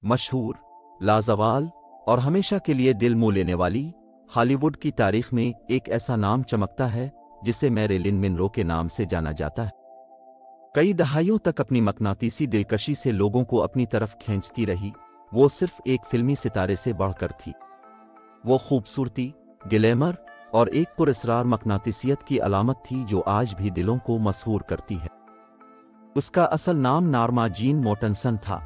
मशहूर, लाजवाल और हमेशा के लिए दिल मोह लेने वाली हॉलीवुड की तारीख में एक ऐसा नाम चमकता है जिसे मैरिलिन मनरो के नाम से जाना जाता है। कई दहाइयों तक अपनी मकनातीसी दिलकशी से लोगों को अपनी तरफ खींचती रही। वो सिर्फ एक फिल्मी सितारे से बढ़कर थी। वो खूबसूरती, ग्लैमर और एक पुरस्रार मकनातीसियत की अलामत थी जो आज भी दिलों को मसहूर करती है। उसका असल नाम नॉर्मा जीन मोर्टनसन था।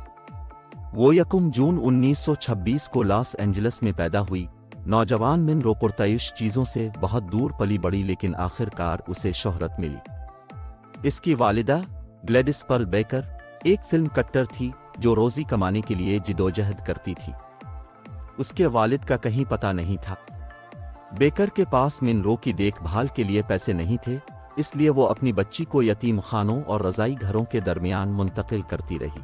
वो 1 जून 1926 को लॉस एंजलिस में पैदा हुई। नौजवान मनरो पुरतइश चीजों से बहुत दूर पली बड़ी, लेकिन आखिरकार उसे शोहरत मिली। इसकी वालिदा ग्लैडिस पर्ल बेकर एक फिल्म कट्टर थी जो रोजी कमाने के लिए जिदोजहद करती थी। उसके वालिद का कहीं पता नहीं था। बेकर के पास मनरो की देखभाल के लिए पैसे नहीं थे, इसलिए वो अपनी बच्ची को यतीम खानों और रजाई घरों के दरमियान मुंतकिल करती रही।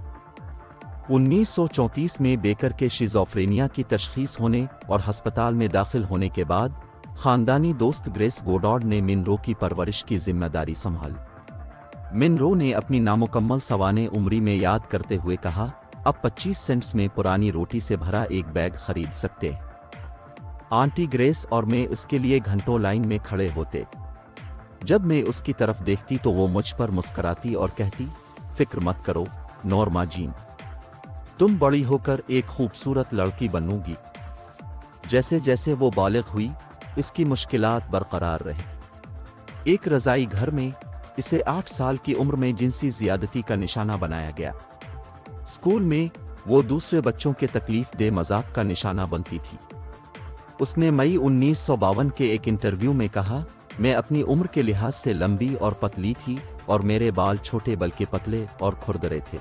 1934 में बेकर के शिज़ोफ्रेनिया की तशखीस होने और हस्पताल में दाखिल होने के बाद खानदानी दोस्त ग्रेस गोडार्ड ने मनरो की परवरिश की जिम्मेदारी संभाली। मनरो ने अपनी नामुकम्मल सवाने उम्री में याद करते हुए कहा, अब 25 सेंट्स में पुरानी रोटी से भरा एक बैग खरीद सकते हैं। आंटी ग्रेस और मैं उसके लिए घंटों लाइन में खड़े होते। जब मैं उसकी तरफ देखती तो वो मुझ पर मुस्कुराती और कहती, फिक्र मत करो नॉर्मा जीन, तुम बड़ी होकर एक खूबसूरत लड़की बनोगी। जैसे जैसे वो बालिग हुई, इसकी मुश्किलात बरकरार रही। एक रजाई घर में इसे 8 साल की उम्र में जिनसी ज्यादती का निशाना बनाया गया। स्कूल में वो दूसरे बच्चों के तकलीफ दे मजाक का निशाना बनती थी। उसने मई 1952 के एक इंटरव्यू में कहा, मैं अपनी उम्र के लिहाज से लंबी और पतली थी और मेरे बाल छोटे बल्कि पतले और खुरदरे थे।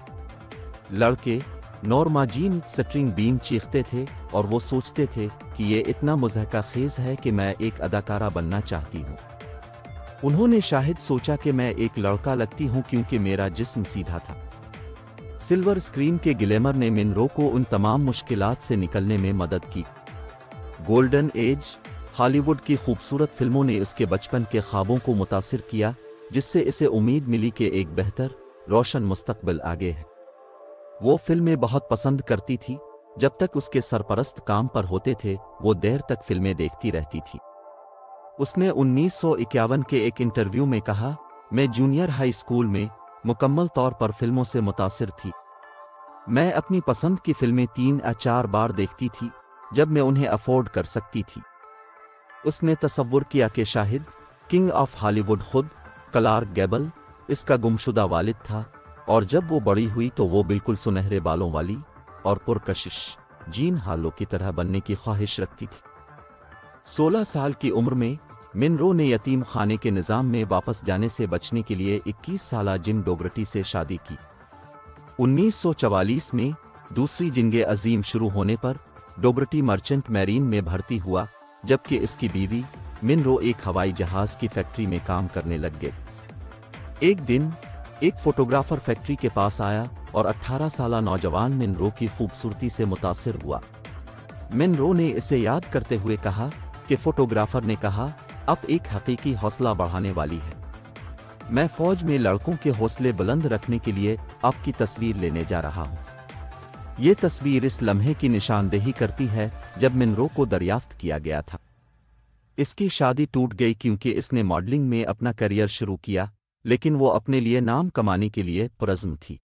लड़के नॉर्मा जीन स्ट्रिंग बीम चीखते थे और वो सोचते थे कि ये इतना मुज़हका खेज है कि मैं एक अदाकारा बनना चाहती हूँ। उन्होंने शायद सोचा कि मैं एक लड़का लगती हूँ क्योंकि मेरा जिस्म सीधा था। सिल्वर स्क्रीन के ग्लैमर ने मनरो को उन तमाम मुश्किलात से निकलने में मदद की। गोल्डन एज हॉलीवुड की खूबसूरत फिल्मों ने उसके बचपन के ख्वाबों को मुतासिर किया, जिससे इसे उम्मीद मिली कि एक बेहतर, रोशन मुस्तकबिल आगे है। वो फिल्में बहुत पसंद करती थी। जब तक उसके सरपरस्त काम पर होते थे, वो देर तक फिल्में देखती रहती थी। उसने 1951 के एक इंटरव्यू में कहा, मैं जूनियर हाई स्कूल में मुकम्मल तौर पर फिल्मों से मुतासिर थी। मैं अपनी पसंद की फिल्में 3 या 4 बार देखती थी जब मैं उन्हें अफोर्ड कर सकती थी। उसने तसव्वुर किया कि शाहिद किंग ऑफ हॉलीवुड खुद क्लार्क गैबल इसका गुमशुदा वालिद था, और जब वो बड़ी हुई तो वो बिल्कुल सुनहरे बालों वाली और पुरकशिश जीन हालो की तरह बनने की ख्वाहिश रखती थी। 16 साल की उम्र में मनरो ने यतीम खाने के निज़ाम में वापस जाने से बचने के लिए 21 साला जिम डोगरटी से शादी की। 1944 में दूसरी जंग अजीम शुरू होने पर डोगरटी मर्चेंट मैरीन में भर्ती हुआ, जबकि इसकी बीवी मनरो एक हवाई जहाज की फैक्ट्री में काम करने लग गए। एक दिन एक फोटोग्राफर फैक्ट्री के पास आया और 18 साला नौजवान मनरो की खूबसूरती से मुतासिर हुआ। मनरो ने इसे याद करते हुए कहा कि फोटोग्राफर ने कहा, अब एक हकीकी हौसला बढ़ाने वाली है। मैं फौज में लड़कों के हौसले बुलंद रखने के लिए आपकी तस्वीर लेने जा रहा हूं। ये तस्वीर इस लम्हे की निशानदेही करती है जब मनरो को दरियाफ्त किया गया था। इसकी शादी टूट गई क्योंकि इसने मॉडलिंग में अपना करियर शुरू किया, लेकिन वो अपने लिए नाम कमाने के लिए पुरज़्म थी।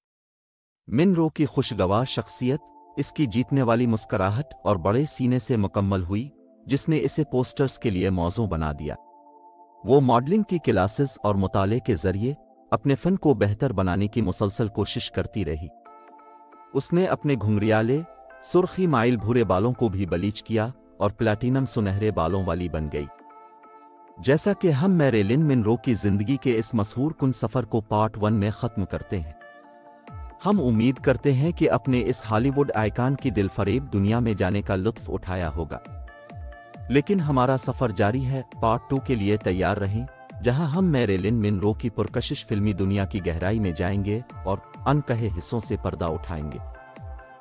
मनरो की खुशगवार शख्सियत, इसकी जीतने वाली मुस्कुराहट और बड़े सीने से मुकम्मल हुई, जिसने इसे पोस्टर्स के लिए मौजू बना दिया। वो मॉडलिंग की क्लासेस और मुताले के जरिए अपने फन को बेहतर बनाने की मुसलसल कोशिश करती रही। उसने अपने घुंघरियाले, सुर्खी माइल भूरे बालों को भी बलीच किया और प्लैटिनम सुनहरे बालों वाली बन गई। जैसा कि हम मैरिलिन मनरो की जिंदगी के इस मशहूर कुन सफर को पार्ट 1 में खत्म करते हैं। हम उम्मीद करते हैं कि अपने इस हॉलीवुड आइकॉन की दिलफरेब दुनिया में जाने का लुत्फ उठाया होगा। लेकिन हमारा सफर जारी है। पार्ट 2 के लिए तैयार रहें, जहां हम मैरिलिन मनरो की पुरकशिश फिल्मी दुनिया की गहराई में जाएंगे और अनकहे हिस्सों से पर्दा उठाएंगे।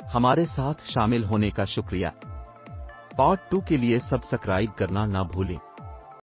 हमारे साथ शामिल होने का शुक्रिया। पार्ट 2 के लिए सब्सक्राइब करना ना भूलें।